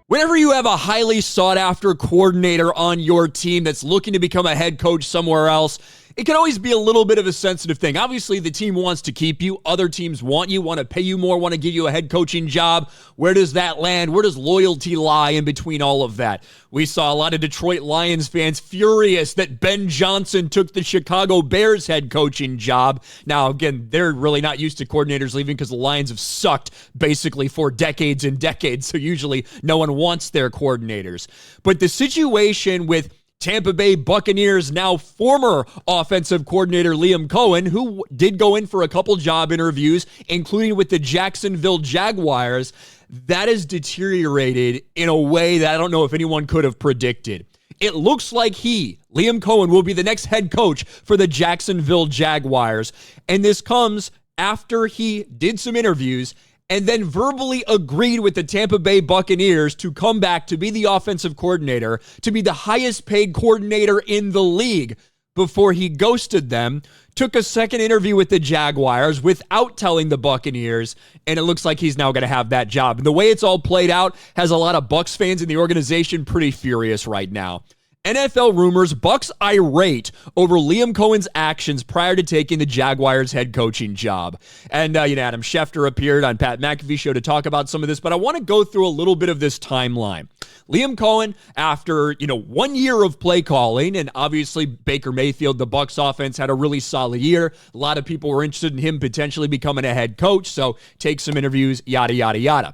Whenever you have a highly sought-after coordinator on your team that's looking to become a head coach somewhere else, it can always be a little bit of a sensitive thing. Obviously, the team wants to keep you. Other teams want you, want to pay you more, want to give you a head coaching job. Where does that land? Where does loyalty lie in between all of that? We saw a lot of Detroit Lions fans furious that Ben Johnson took the Chicago Bears head coaching job. Now, again, they're really not used to coordinators leaving because the Lions have sucked basically for decades and decades, so usually no one wants their coordinators. But the situation with Tampa Bay Buccaneers, now former offensive coordinator Liam Cohen, who did go in for a couple job interviews, including with the Jacksonville Jaguars, that has deteriorated in a way that I don't know if anyone could have predicted. It looks like Liam Cohen, will be the next head coach for the Jacksonville Jaguars, and this comes after he did some interviews and then verbally agreed with the Tampa Bay Buccaneers to come back to be the offensive coordinator, to be the highest paid coordinator in the league before he ghosted them, took a second interview with the Jaguars without telling the Buccaneers, and it looks like he's now going to have that job. And the way it's all played out has a lot of Bucs fans in the organization pretty furious right now. NFL rumors, Bucs irate over Liam Cohen's actions prior to taking the Jaguars head coaching job. And, Adam Schefter appeared on Pat McAfee's show to talk about some of this, but I want to go through a little bit of this timeline. Liam Cohen, after, 1 year of play calling, and obviously Baker Mayfield, the Bucs offense, had a really solid year. A lot of people were interested in him potentially becoming a head coach, so take some interviews, yada, yada, yada.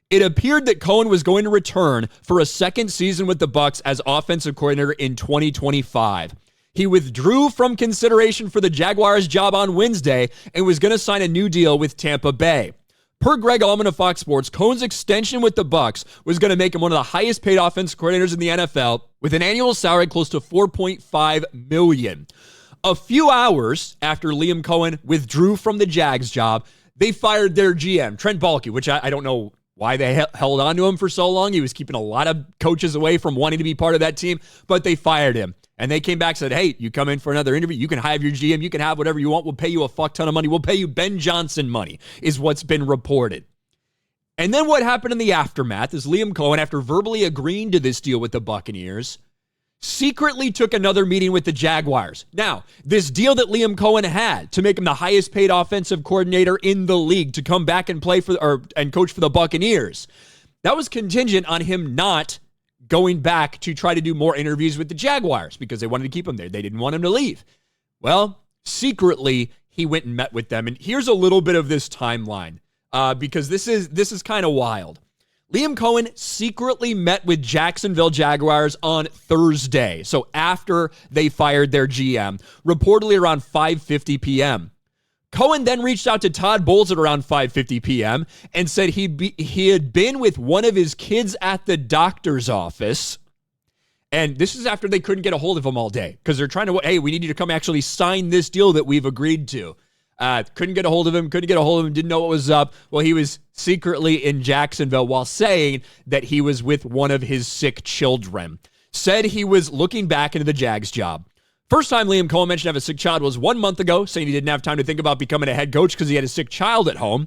It appeared that Cohen was going to return for a second season with the Bucs as offensive coordinator in 2025. He withdrew from consideration for the Jaguars job on Wednesday and was going to sign a new deal with Tampa Bay. Per Greg Allman of Fox Sports, Cohen's extension with the Bucs was going to make him one of the highest paid offensive coordinators in the NFL with an annual salary close to $4.5 million. A few hours after Liam Cohen withdrew from the Jags job, they fired their GM, Trent Baalke, which I don't know why they held on to him for so long. He was keeping a lot of coaches away from wanting to be part of that team, but they fired him. And they came back and said, hey, you come in for another interview, you can have your GM, you can have whatever you want, we'll pay you a fuck ton of money, we'll pay you Ben Johnson money, is what's been reported. And then what happened in the aftermath is Liam Cohen, after verbally agreeing to this deal with the Buccaneers, secretly took another meeting with the Jaguars. Now, this deal that Liam Cohen had to make him the highest paid offensive coordinator in the league to come back and play and coach for the Buccaneers, that was contingent on him not going back to try to do more interviews with the Jaguars because they wanted to keep him there. They didn't want him to leave. Well, secretly, he went and met with them. And here's a little bit of this timeline because this is kind of wild. Liam Cohen secretly met with Jacksonville Jaguars on Thursday, so after they fired their GM, reportedly around 5:50 p.m. Cohen then reached out to Todd Bowles at around 5:50 p.m. and said he had been with one of his kids at the doctor's office, and this is after they couldn't get a hold of him all day because they're trying to, hey, we need you to come actually sign this deal that we've agreed to. Couldn't get a hold of him, didn't know what was up. Well, he was secretly in Jacksonville while saying that he was with one of his sick children. Said he was looking back into the Jags job. First time Liam Cohen mentioned having a sick child was 1 month ago, saying he didn't have time to think about becoming a head coach because he had a sick child at home.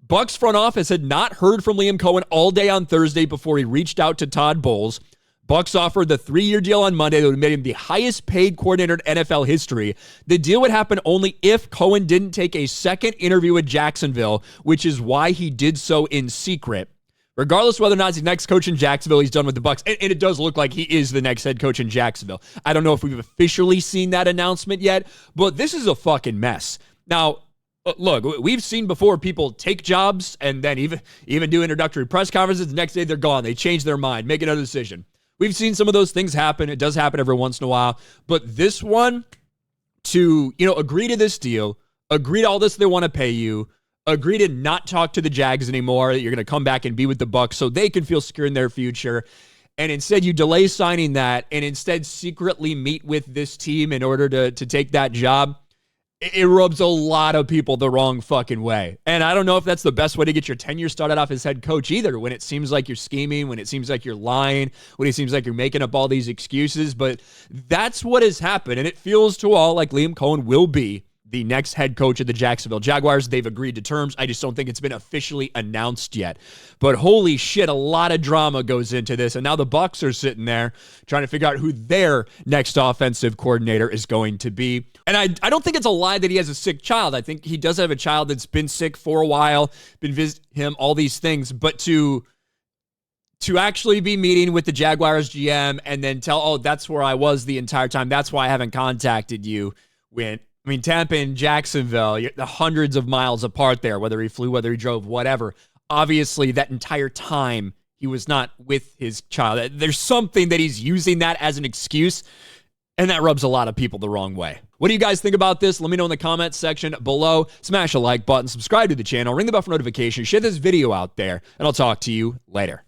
Bucs front office had not heard from Liam Cohen all day on Thursday before he reached out to Todd Bowles. Bucs offered the 3-year deal on Monday that would make him the highest paid coordinator in NFL history. The deal would happen only if Cohen didn't take a second interview with Jacksonville, which is why he did so in secret. Regardless of whether or not he's the next coach in Jacksonville, he's done with the Bucs. And it does look like he is the next head coach in Jacksonville. I don't know if we've officially seen that announcement yet, but this is a fucking mess. Now, look, we've seen before people take jobs and then even do introductory press conferences. The next day they're gone. They change their mind, make another decision. We've seen some of those things happen. It does happen every once in a while. But this one, to, agree to this deal, agree to all this they want to pay you, agree to not talk to the Jags anymore, that you're going to come back and be with the Bucs so they can feel secure in their future. And instead you delay signing that and instead secretly meet with this team in order to take that job. It rubs a lot of people the wrong fucking way. And I don't know if that's the best way to get your tenure started off as head coach either, when it seems like you're scheming, when it seems like you're lying, when it seems like you're making up all these excuses. But that's what has happened. And it feels to all like Liam Cohen will be the next head coach of the Jacksonville Jaguars. They've agreed to terms. I just don't think it's been officially announced yet. But holy shit, a lot of drama goes into this. And now the Bucs are sitting there trying to figure out who their next offensive coordinator is going to be. And I don't think it's a lie that he has a sick child. I think he does have a child that's been sick for a while, been visiting him, all these things. But to actually be meeting with the Jaguars GM and then tell, oh, that's where I was the entire time, that's why I haven't contacted you, when Tampa and Jacksonville, the hundreds of miles apart there, whether he flew, whether he drove, whatever. Obviously, that entire time, he was not with his child. There's something that he's using that as an excuse, and that rubs a lot of people the wrong way. What do you guys think about this? Let me know in the comments section below. Smash a like button, subscribe to the channel, ring the bell for notifications, share this video out there, and I'll talk to you later.